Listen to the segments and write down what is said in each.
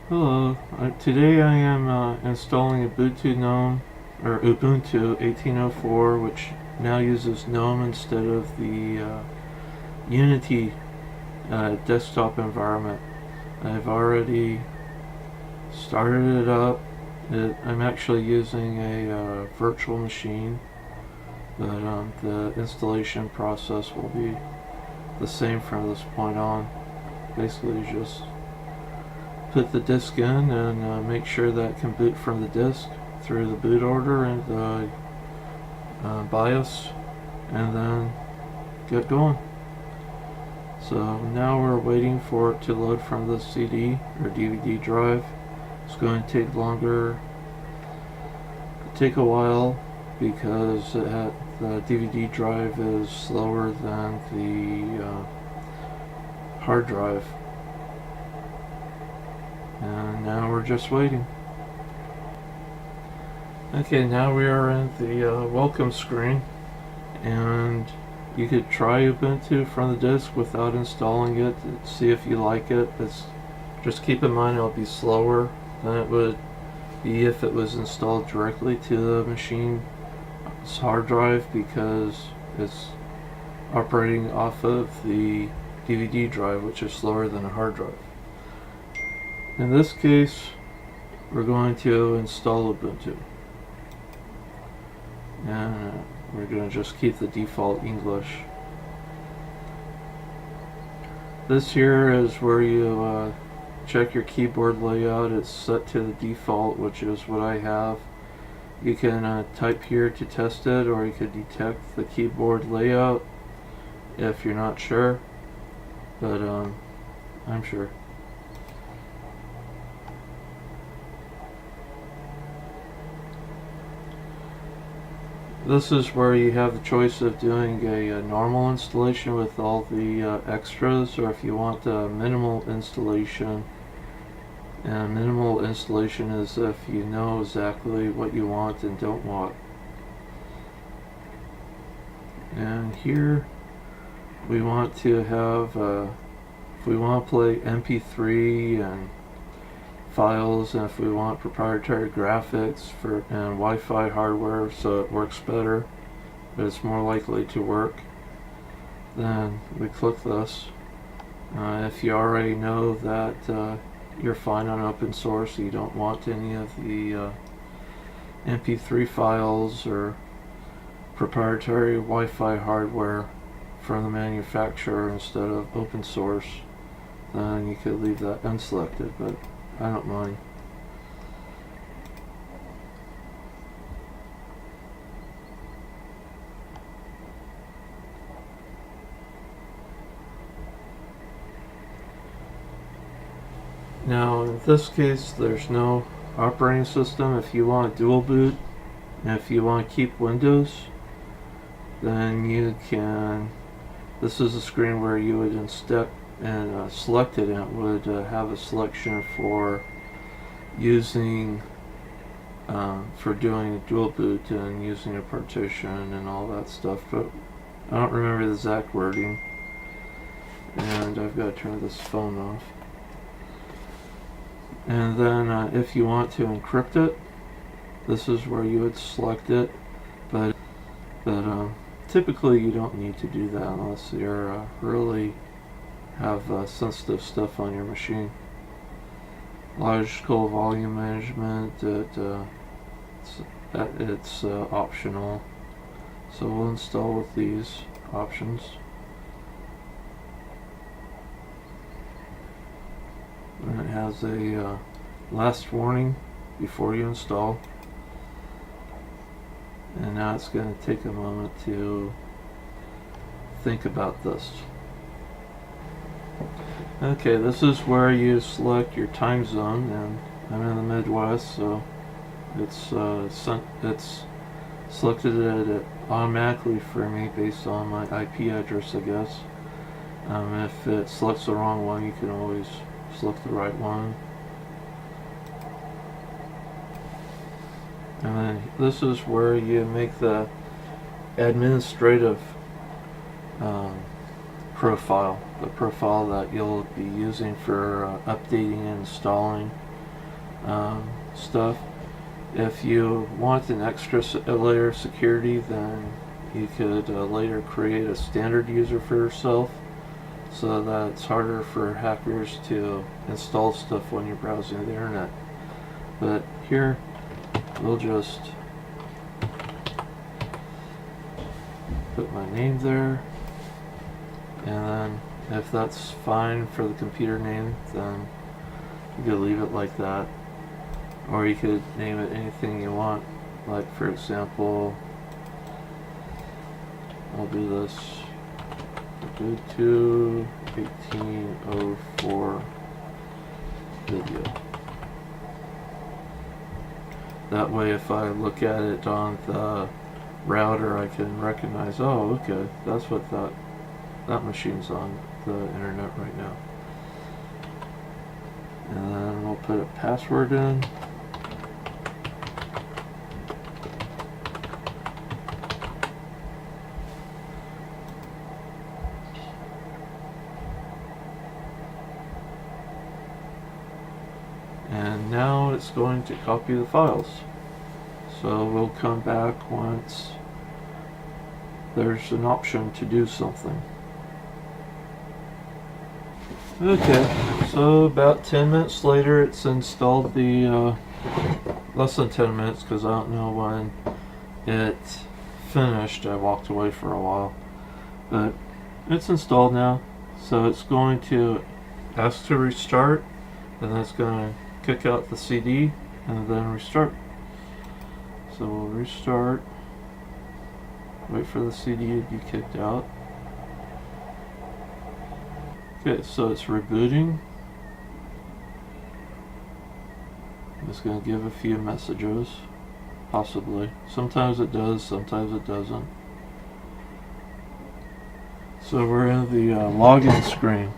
Hello. Today I am installing Ubuntu 18.04, which now uses GNOME instead of the Unity desktop environment. I've already started it up. I'm actually using a virtual machine, but the installation process will be the same from this point on. Basically, just put the disk in and make sure that it can boot from the disk through the boot order and the BIOS, and then get going. So now we're waiting for it to load from the CD or DVD drive. It's going to take longer, take a while, because the DVD drive is slower than the hard drive. And now we're just waiting. Okay, now we are in the welcome screen, and you could try Ubuntu from the disk without installing it, see if you like it. Just keep in mind it'll be slower than it would be if it was installed directly to the machine's hard drive, because it's operating off of the DVD drive, which is slower than a hard drive. In this case, we're going to install Ubuntu, and we're going to just keep the default English. This here is where you check your keyboard layout. It's set to the default, which is what I have. You can type here to test it, or you could detect the keyboard layout if you're not sure, but I'm sure. This is where you have the choice of doing a normal installation with all the extras, or if you want a minimal installation. And minimal installation is if you know exactly what you want and don't want. And here we want to have, if we want to play MP3 and files, and if we want proprietary graphics and Wi-Fi hardware so it works better, but it's more likely to work, then we click this. If you already know that you're fine on open source, you don't want any of the MP3 files or proprietary Wi-Fi hardware from the manufacturer instead of open source, then you could leave that unselected, but I don't mind. Now in this case there's no operating system. If you want dual boot, and if you want to keep Windows, then you can, this is a screen where you would instead select it, and it would have a selection for using for doing a dual boot and using a partition and all that stuff, but I don't remember the exact wording, and I've got to turn this phone off. And then if you want to encrypt it, this is where you would select it, but typically you don't need to do that unless you're really have sensitive stuff on your machine. Logical volume management, it's optional, so we'll install with these options. And it has a last warning before you install, and now it's going to take a moment to think about this. Okay, this is where you select your time zone, and I'm in the Midwest, so it's selected it automatically for me based on my IP address, I guess. If it selects the wrong one, you can always select the right one. And then this is where you make the administrative profile, the profile that you'll be using for updating and installing stuff. If you want an extra layer of security, then you could later create a standard user for yourself so that it's harder for hackers to install stuff when you're browsing the internet. But here, we'll just put my name there, and then if that's fine for the computer name, then you could leave it like that, or you could name it anything you want. Like, for example, I'll do this Ubuntu 18.04 video. That way, if I look at it on the router, I can recognize, oh, okay, that's what that machine's on the internet right now. And then we'll put a password in. And now it's going to copy the files. So we'll come back once there's an option to do something. Okay, so about 10 minutes later it's installed the, less than 10 minutes because I don't know when it finished. I walked away for a while. But it's installed now. So it's going to ask to restart, and then it's going to kick out the CD and then restart. So we'll restart, wait for the CD to be kicked out. Okay, so it's rebooting. It's going to give a few messages, possibly. Sometimes it does, sometimes it doesn't. So we're in the login screen.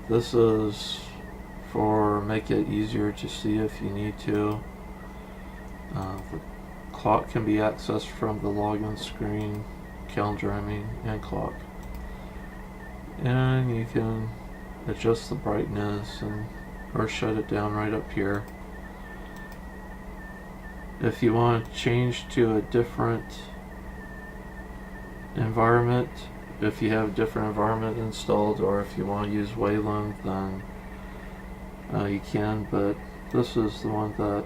This is for make it easier to see if you need to. The clock can be accessed from the login screen, calendar and clock. And you can adjust the brightness or shut it down right up here. If you want to change to a different environment, if you have a different environment installed, or if you want to use Wayland, then you can, but this is the one that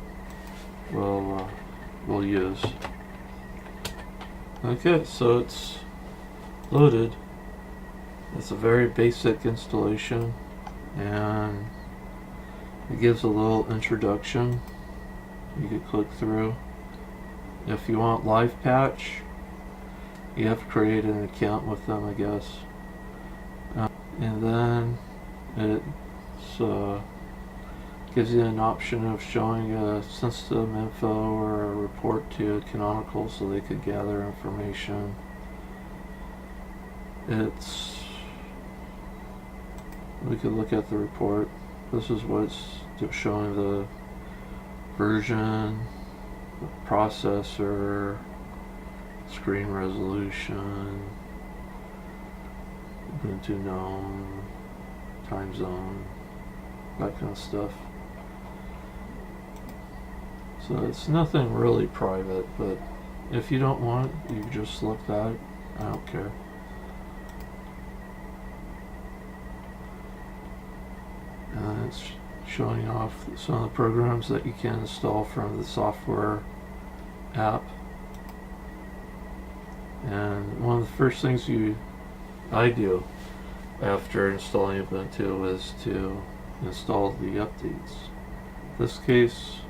we'll use. Okay, so it's loaded. It's a very basic installation, and it gives a little introduction. You can click through. If you want live patch, you have to create an account with them, I guess. And then it gives you an option of showing a system info or a report to Canonical so they could gather information. We could look at the report. This is what's showing: the version, the processor, screen resolution, Ubuntu GNOME, time zone, that kind of stuff. So it's nothing really private, but if you don't want it, you just look at it. I don't care. And it's showing off some of the programs that you can install from the software app. And one of the first things I do after installing Ubuntu is to install the updates. In this case,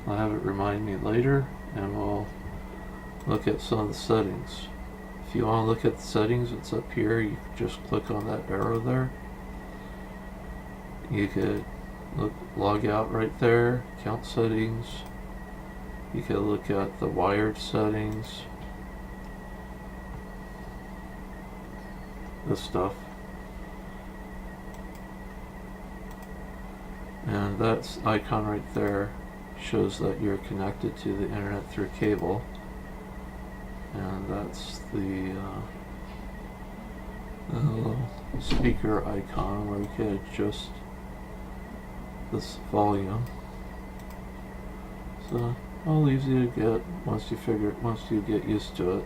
I'll have it remind me later, and we'll look at some of the settings. If you want to look at the settings, it's up here. You can just click on that arrow there. You could log out right there, account settings. You could look at the wired settings, this stuff. And that icon right there shows that you're connected to the internet through cable. And that's the speaker icon where you can adjust this volume. So all easy to get once you get used to it.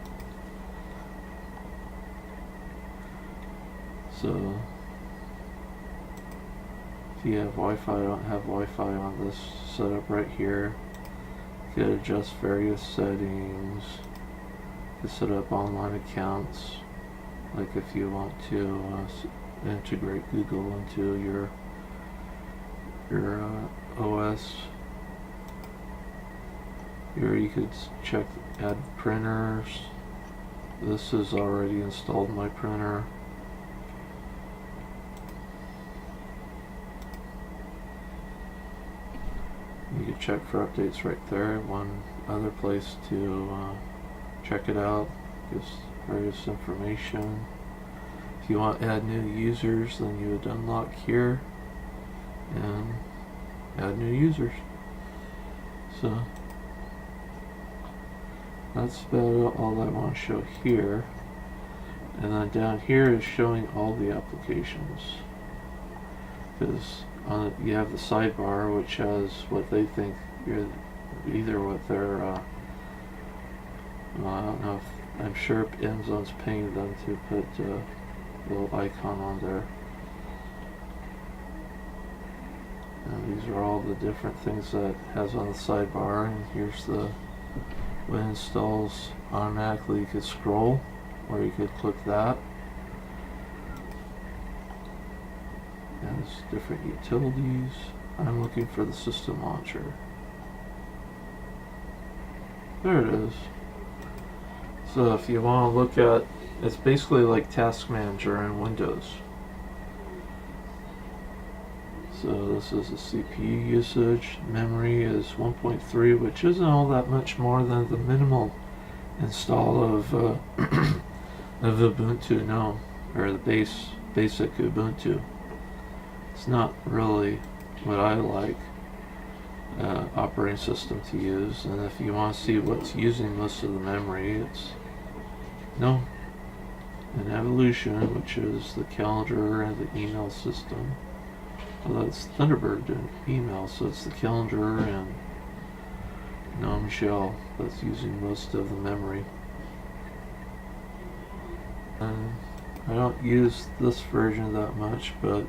So if you have Wi-Fi, I don't have Wi-Fi on this setup right here. You can adjust various settings. You can set up online accounts, like if you want to integrate Google into your OS. Here you could check add printers. This is already installed in my printer. You can check for updates right there. One other place to check it out gives various information. If you want to add new users, then you would unlock here and add new users. So that's about all I want to show here. And then down here is showing all the applications, because you have the sidebar, which has what they think you're either what they're I don't know if, I'm sure Amazon's paying them to put a little icon on there. And these are all the different things that it has on the sidebar. And here's the when it installs automatically, you could scroll, or you could click that. And there's different utilities. I'm looking for the system launcher. There it is. So if you want to look at, it's basically like Task Manager in Windows. So this is the CPU usage. Memory is 1.3, which isn't all that much more than the minimal install of of Ubuntu GNOME, or the basic Ubuntu. It's not really what I like operating system to use. And if you want to see what's using most of the memory, it's GNOME and Evolution, which is the calendar and the email system. Well, that's Thunderbird doing email, so it's the calendar and GNOME shell that's using most of the memory. And I don't use this version that much, but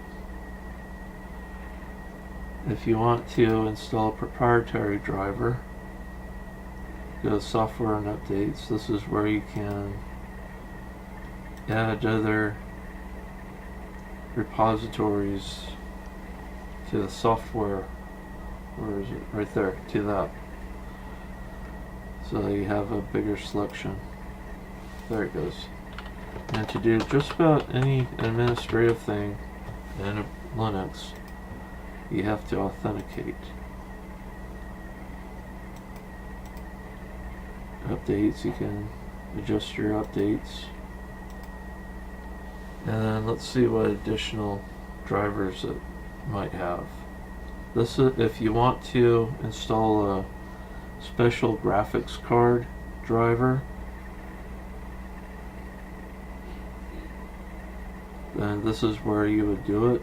if you want to install a proprietary driver, go to software and updates. This is where you can add other repositories to the software. Where is it? Right there, to that. So you have a bigger selection. There it goes. And to do just about any administrative thing in Linux, you have to authenticate. Updates, you can adjust your updates. And then let's see what additional drivers it might have. This is if you want to install a special graphics card driver, then this is where you would do it.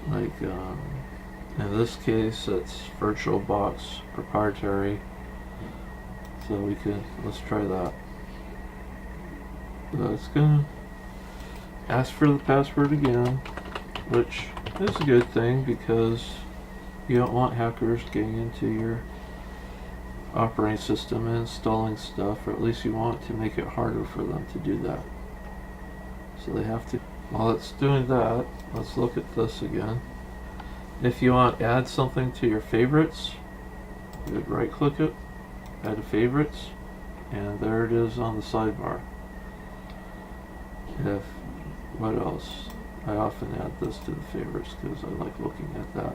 Like in this case, it's VirtualBox proprietary. So let's try that. So it's gonna ask for the password again, which is a good thing because you don't want hackers getting into your operating system and installing stuff, or at least you want to make it harder for them to do that. So they have to. While it's doing that, let's look at this again. If you want to add something to your favorites, you would right click it, add to favorites, and there it is on the sidebar. What else? I often add this to the favorites because I like looking at that.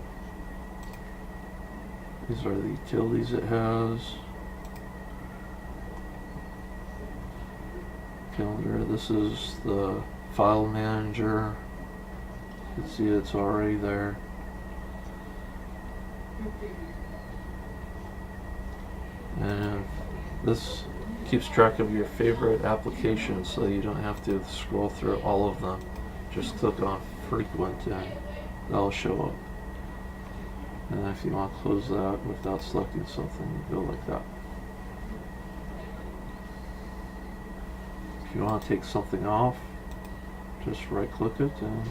These are the utilities it has. Calendar, this is the file manager. You can see it's already there. And this keeps track of your favorite applications, so you don't have to scroll through all of them. Just click on frequent and that'll show up. And if you want to close that without selecting something, you go like that. If you want to take something off, just right click it and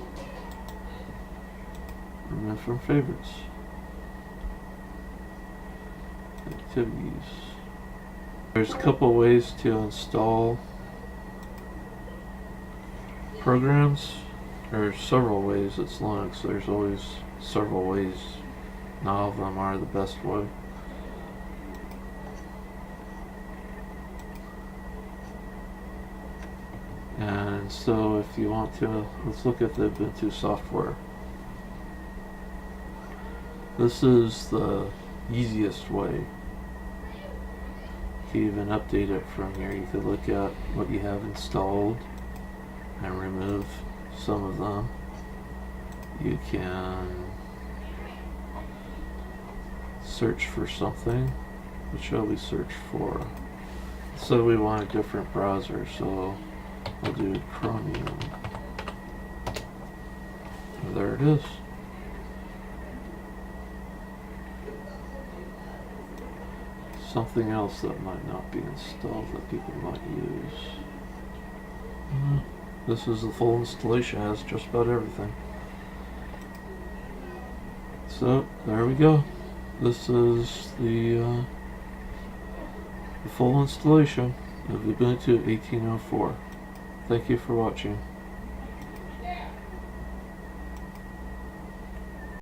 remove from favorites. Activities. There's a couple ways to install programs. There's several ways. It's Linux. There's always several ways. Not all of them are the best way. And so if you want to, let's look at the Ubuntu software. This is the easiest way to even update it from here. You could look at what you have installed and remove some of them. You can search for something. What shall we search for? So we want a different browser, so I'll do Chromium. And there it is. Something else that might not be installed that people might use. This is the full installation. It has just about everything. So there we go. This is the full installation of Ubuntu 18.04. Thank you for watching.